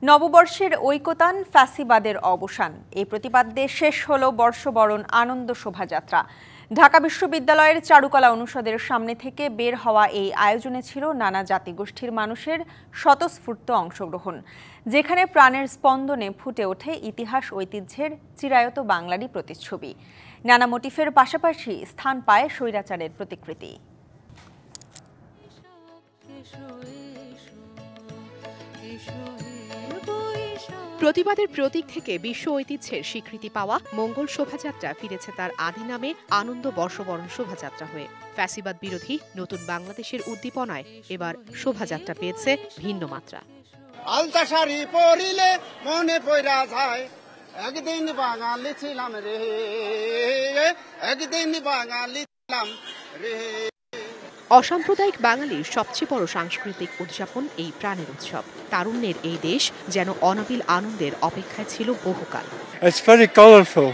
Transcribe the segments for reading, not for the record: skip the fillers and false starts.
নববর্ষের ঐকতান, ফ্যাসিবাদের অবসান, এই প্রতিপাদ্যে শেষ হলো বর্ষবরণ আনন্দ শোভাযাত্রা। ঢাকা বিশ্ববিদ্যালয়ের চারুকলা অনুষদের সামনে থেকে বের হওয়া এই আয়োজনে ছিল নানা জাতিগোষ্ঠীর মানুষের স্বতঃস্ফূর্ত অংশগ্রহণ, যেখানে প্রাণের স্পন্দনে ফুটে ওঠে ইতিহাস ঐতিহ্যের চিরায়ত বাংলারই প্রতিচ্ছবি। নানা মোটিফের পাশাপাশি স্থান পায় স্বৈরাচারের প্রতিকৃতি। প্রতিবাদের প্রতীক থেকে বিশ্ব ঐতিহ্যের স্বীকৃতি পাওয়া মঙ্গল শোভাযাত্রা ফিরেছে তার আদি নামে আনন্দ বর্ষবরণ শোভাযাত্রা হয়ে। ফ্যাসিবাদ বিরোধী নতুন বাংলাদেশের উদ্দীপনায় এবার শোভাযাত্রা পেয়েছে ভিন্ন মাত্রা। আলতা শাড়ি পরিলে মনে পড়া যায়, একদিন বাঙালি ছিলাম রে, একদিন বাঙালি ছিলাম রে। অসাম্প্রদায়িক বাঙালির সবচেয়ে বড় সাংস্কৃতিক উদযাপন এই প্রাণের উৎসব। তারুণ্যের এই দেশ যেন অনাবিল আনন্দের অপেক্ষায় ছিল বহুকাল। It's very colorful.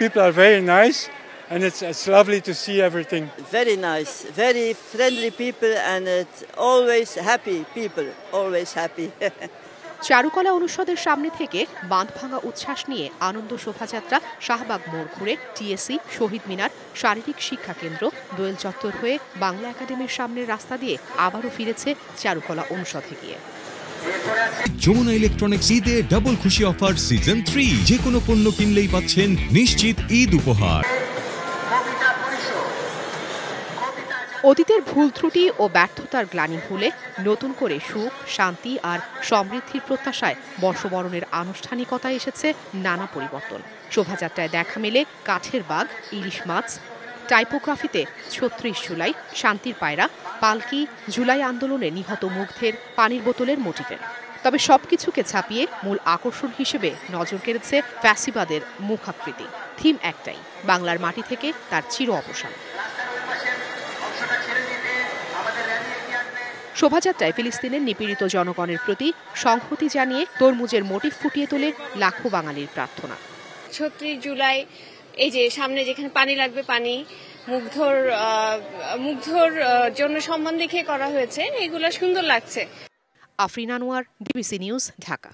People are very nice and it's lovely to see everything. Very nice, very friendly people and it's always happy people, always happy. চারুকলা অনুষদের সামনে থেকে বাঁধভাঙা উচ্ছ্বাস নিয়ে আনন্দ শোভাযাত্রা শাহবাগ মোড় ঘুরে টিএসসি, শহীদ মিনার, শারীরিক শিক্ষা কেন্দ্র, দোয়েল চত্বর হয়ে বাংলা একাডেমির সামনের রাস্তা দিয়ে আবারও ফিরেছে চারুকলা অনুষদে গিয়ে। যমুনা ইলেকট্রনিক্স ঈদে ডাবল খুশি অফার সিজন 3, যে কোনো পণ্য কিনলেই পাচ্ছেন নিশ্চিত ঈদ উপহার। অতীতের ভুল ত্রুটি ও ব্যর্থতার গ্লানি ভুলে নতুন করে সুখ, শান্তি আর সমৃদ্ধির প্রত্যাশায় বর্ষবরণের আনুষ্ঠানিকতায় এসেছে নানা পরিবর্তন। শোভাযাত্রায় দেখা মেলে কাঠের বাঘ, ইলিশ মাছ, টাইপোগ্রাফিতে ৩৬ জুলাই, শান্তির পায়রা, পালকি, জুলাই আন্দোলনে নিহত মুগ্ধের পানির বোতলের মোটিভের। তবে সবকিছুকে ছাপিয়ে মূল আকর্ষণ হিসেবে নজর কেড়েছে ফ্যাসিবাদের মুখাকৃতি। থিম একটাই, বাংলার মাটি থেকে তার চির অবসান। শোভাযাত্রায় ফিলিস্তিনের নিপীড়িত জনগণের প্রতি সংহতি জানিয়ে তরমুজের মোটিভ ফুটিয়ে তোলে লাখো বাঙালির প্রার্থনা। ৩৬ জুলাই, এই যে সামনে যেখানে পানি লাগবে, পানি মুগ্ধর জন্য সম্মান দেখিয়ে করা হয়েছে, এগুলো সুন্দর লাগছে। Afrin Anwar, DBC news, Dhaka.